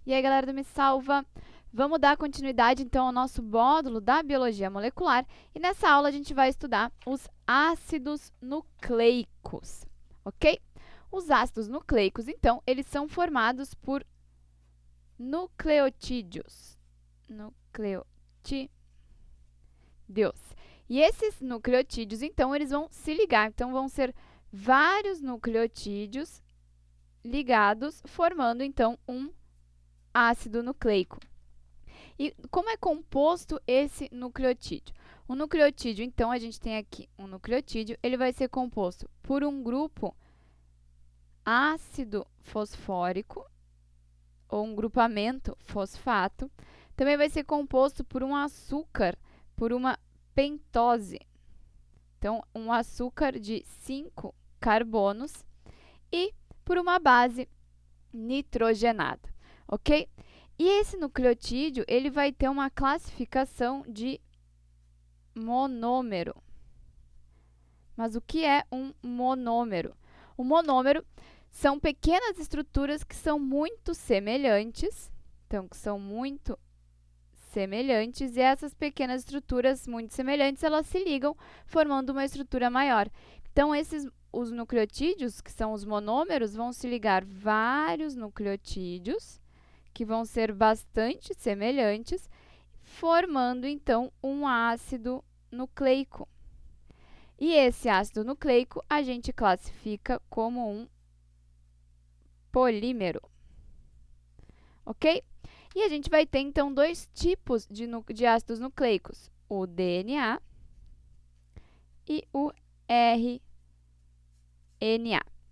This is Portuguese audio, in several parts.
E aí, galera do Me Salva, vamos dar continuidade então ao nosso módulo da biologia molecular e nessa aula a gente vai estudar os ácidos nucleicos, ok? Os ácidos nucleicos, então, eles são formados por nucleotídeos. E esses nucleotídeos, então, eles vão se ligar, então vão ser vários nucleotídeos ligados, formando então um ácido nucleico. E como é composto esse nucleotídeo? O nucleotídeo, então, a gente tem aqui um nucleotídeo, ele vai ser composto por um grupo ácido fosfórico, ou um grupamento fosfato. Também vai ser composto por um açúcar, por uma pentose. Então, um açúcar de 5 carbonos e por uma base nitrogenada, ok? E esse nucleotídeo, ele vai ter uma classificação de monômero. Mas o que é um monômero? O monômero são pequenas estruturas que são muito semelhantes, então, que são muito semelhantes, e essas pequenas estruturas muito semelhantes, elas se ligam formando uma estrutura maior. Então, os nucleotídeos, que são os monômeros, vão se ligar vários nucleotídeos, que vão ser bastante semelhantes, formando, então, um ácido nucleico. E esse ácido nucleico a gente classifica como um polímero, ok? E a gente vai ter, então, dois tipos de ácidos nucleicos, o DNA e o RNA,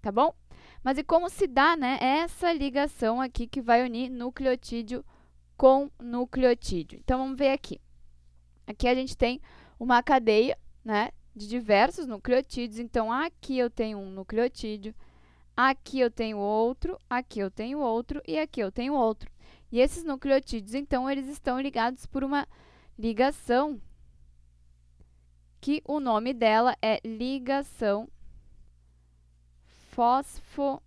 tá bom? Mas e como se dá, né, essa ligação aqui que vai unir nucleotídeo com nucleotídeo? Então, vamos ver aqui. Aqui a gente tem uma cadeia, né, de diversos nucleotídeos. Então, aqui eu tenho um nucleotídeo, aqui eu tenho outro, aqui eu tenho outro e aqui eu tenho outro. E esses nucleotídeos, então, eles estão ligados por uma ligação que o nome dela é ligação fosfodiéster,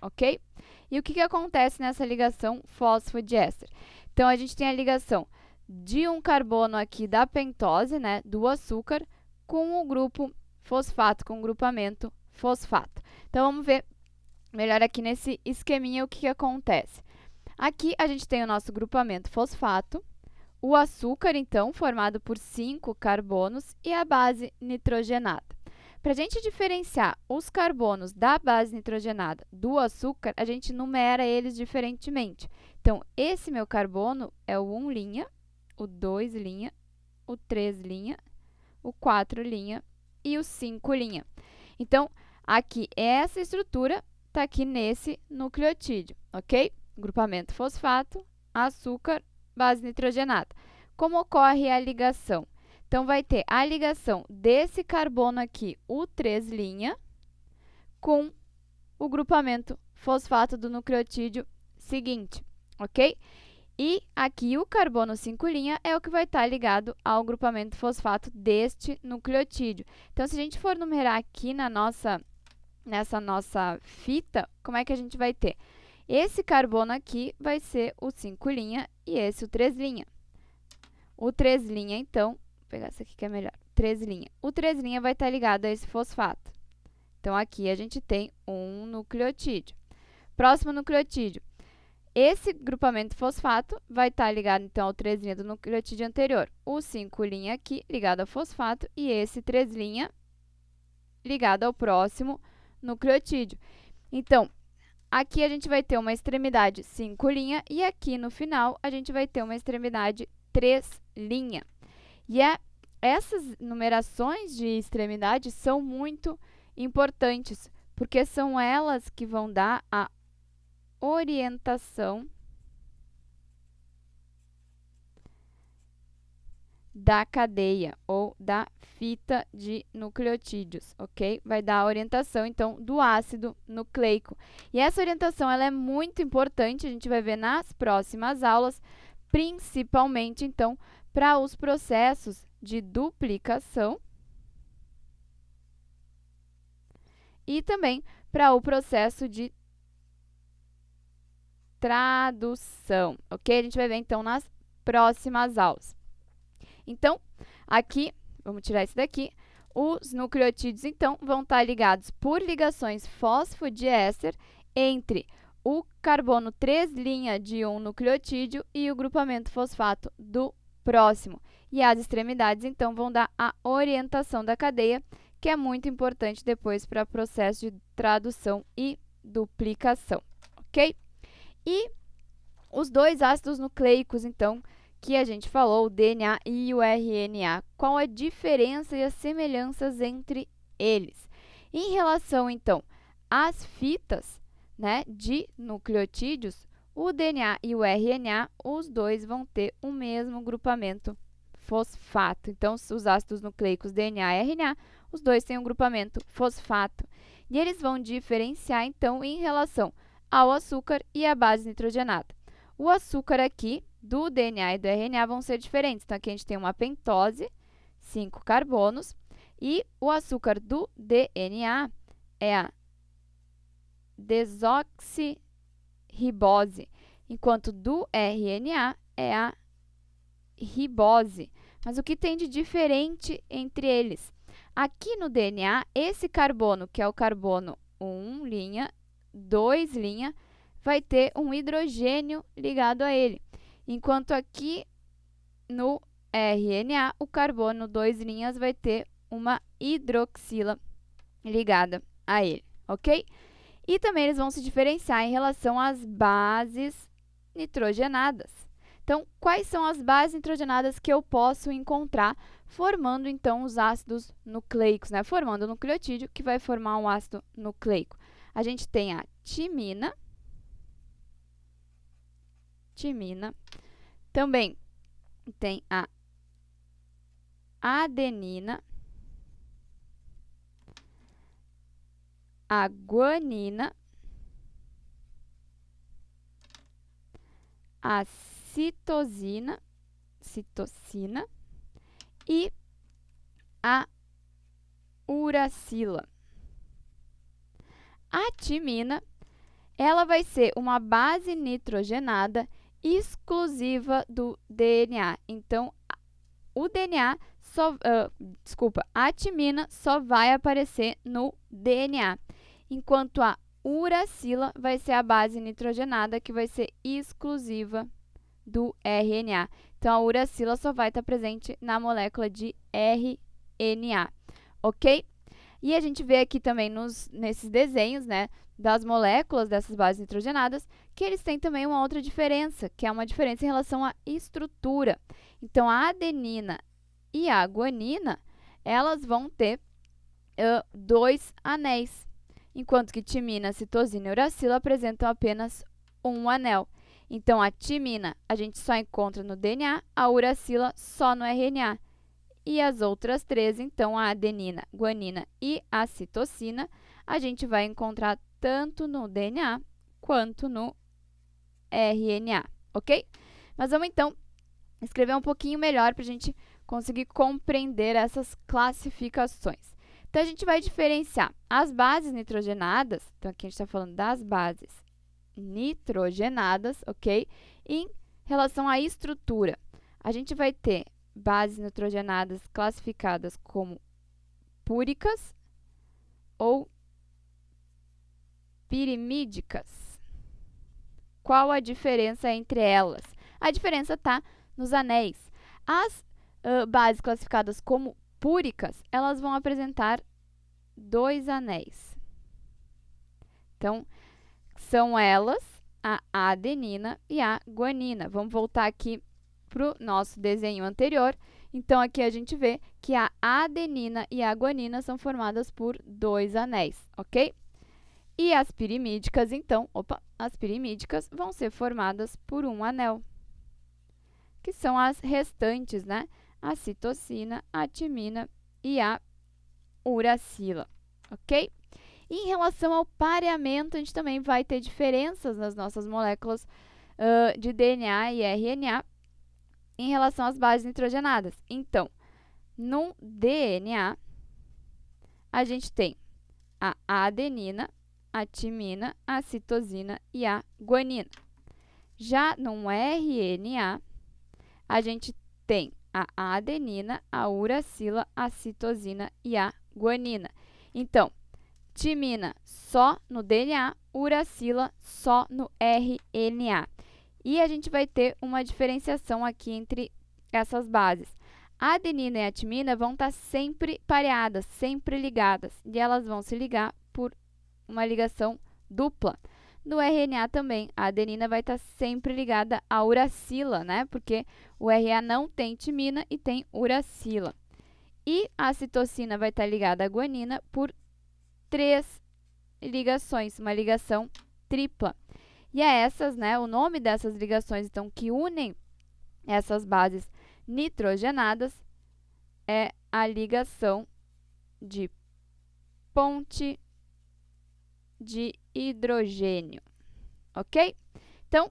ok? E o que acontece nessa ligação fosfodiéster? Então, a gente tem a ligação de um carbono aqui da pentose, né, do açúcar, com o grupo fosfato, com o grupamento fosfato. Então, vamos ver melhor aqui nesse esqueminha o que acontece. Aqui, a gente tem o nosso grupamento fosfato, o açúcar, então, formado por 5 carbonos e a base nitrogenada. Para a gente diferenciar os carbonos da base nitrogenada do açúcar, a gente numera eles diferentemente. Então, esse meu carbono é o 1', o 2', o 3', o 4' e o 5'. Então, aqui, essa estrutura está aqui nesse nucleotídeo, ok? Grupamento fosfato, açúcar, base nitrogenada. Como ocorre a ligação? Então, vai ter a ligação desse carbono aqui, o 3', com o grupamento fosfato do nucleotídeo seguinte, ok? E aqui o carbono 5' é o que vai estar ligado ao grupamento fosfato deste nucleotídeo. Então, se a gente for numerar aqui nessa nossa fita, como é que a gente vai ter? Esse carbono aqui vai ser o 5' e esse o 3'. O 3', então, vou pegar esse aqui que é melhor, 3'. O 3' vai estar ligado a esse fosfato. Então, aqui a gente tem um nucleotídeo. Próximo nucleotídeo. Esse grupamento fosfato vai estar ligado, então, ao 3' do nucleotídeo anterior. O 5' aqui ligado ao fosfato e esse 3' ligado ao próximo nucleotídeo. Então, aqui a gente vai ter uma extremidade 5' e aqui no final a gente vai ter uma extremidade 3'. E essas numerações de extremidade são muito importantes, porque são elas que vão dar a orientação da cadeia ou da fita de nucleotídeos, ok? Vai dar a orientação, então, do ácido nucleico. E essa orientação, ela é muito importante, a gente vai ver nas próximas aulas, principalmente, então, para os processos de duplicação e também para o processo de tradução, ok? A gente vai ver, então, nas próximas aulas. Então, aqui, vamos tirar isso daqui, os nucleotídeos, então, vão estar ligados por ligações fosfodiéster entre o carbono 3' de um nucleotídeo e o grupamento fosfato do próximo. E as extremidades, então, vão dar a orientação da cadeia, que é muito importante depois para o processo de tradução e duplicação, ok? E os dois ácidos nucleicos, então, que a gente falou, o DNA e o RNA, qual a diferença e as semelhanças entre eles? Em relação, então, às fitas, né, de nucleotídeos, o DNA e o RNA, os dois vão ter o mesmo grupamento fosfato. Então, os ácidos nucleicos DNA e RNA, os dois têm um grupamento fosfato. E eles vão diferenciar, então, em relação ao açúcar e à base nitrogenada. O açúcar aqui, do DNA e do RNA, vão ser diferentes. Então, aqui a gente tem uma pentose, 5 carbonos, e o açúcar do DNA é a desoxirribose, enquanto do RNA é a ribose. Mas o que tem de diferente entre eles? Aqui no DNA, esse carbono, que é o carbono 1', 2', vai ter um hidrogênio ligado a ele. Enquanto aqui no RNA, o carbono 2' vai ter uma hidroxila ligada a ele, ok? E também eles vão se diferenciar em relação às bases nitrogenadas. Então, quais são as bases nitrogenadas que eu posso encontrar formando, então, os ácidos nucleicos, né? Formando o nucleotídeo, que vai formar um ácido nucleico. A gente tem a timina. Também tem a adenina, a guanina, a citosina e a uracila. A timina, ela vai ser uma base nitrogenada exclusiva do DNA. Então, o DNA a timina só vai aparecer no DNA, enquanto a uracila vai ser a base nitrogenada que vai ser exclusiva do RNA. Então, a uracila só vai estar presente na molécula de RNA, ok? E a gente vê aqui também nesses desenhos, né, das moléculas dessas bases nitrogenadas, que eles têm também uma outra diferença, que é uma diferença em relação à estrutura. Então, a adenina e a guanina, elas vão ter 2 anéis, enquanto que timina, citosina e uracila apresentam apenas um anel. Então, a timina a gente só encontra no DNA, a uracila só no RNA. E as outras 3, então, a adenina, guanina e a citosina, a gente vai encontrar tanto no DNA quanto no RNA, ok? Mas vamos, então, escrever um pouquinho melhor para a gente conseguir compreender essas classificações. Então, a gente vai diferenciar as bases nitrogenadas, então aqui a gente está falando das bases nitrogenadas, ok? Em relação à estrutura, a gente vai ter bases nitrogenadas classificadas como púricas ou pirimídicas. Qual a diferença entre elas? A diferença está nos anéis. As bases classificadas como púricas, elas vão apresentar 2 anéis. Então, são elas a adenina e a guanina. Vamos voltar aqui para o nosso desenho anterior. Então, aqui a gente vê que a adenina e a guanina são formadas por 2 anéis, ok? E as pirimídicas, então, as pirimídicas vão ser formadas por um anel, que são as restantes, né? A citosina, a timina e a uracila, ok? E em relação ao pareamento, a gente também vai ter diferenças nas nossas moléculas de DNA e RNA em relação às bases nitrogenadas. Então, no DNA, a gente tem a adenina, a timina, a citosina e a guanina. Já no RNA, a gente tem a adenina, a uracila, a citosina e a guanina. Então, timina só no DNA, uracila só no RNA. E a gente vai ter uma diferenciação aqui entre essas bases. A adenina e a timina vão estar sempre pareadas, sempre ligadas, e elas vão se ligar por uma ligação dupla. No RNA também, a adenina vai estar sempre ligada à uracila, né? Porque o RNA não tem timina e tem uracila. E a citosina vai estar ligada à guanina por 3 ligações, uma ligação tripla. E é essas, né? O nome dessas ligações, então, que unem essas bases nitrogenadas é a ligação de ponte de hidrogênio, ok? Então,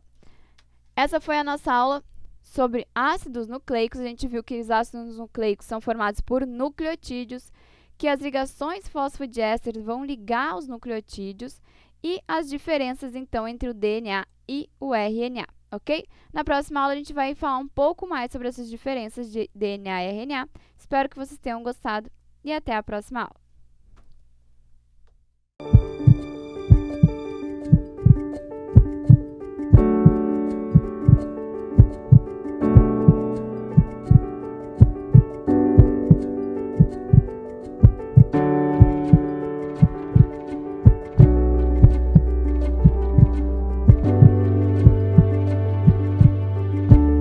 essa foi a nossa aula sobre ácidos nucleicos. A gente viu que os ácidos nucleicos são formados por nucleotídeos, que as ligações fosfodiésteres vão ligar os nucleotídeos e as diferenças, então, entre o DNA e o RNA, ok? Na próxima aula, a gente vai falar um pouco mais sobre essas diferenças de DNA e RNA. Espero que vocês tenham gostado e até a próxima aula.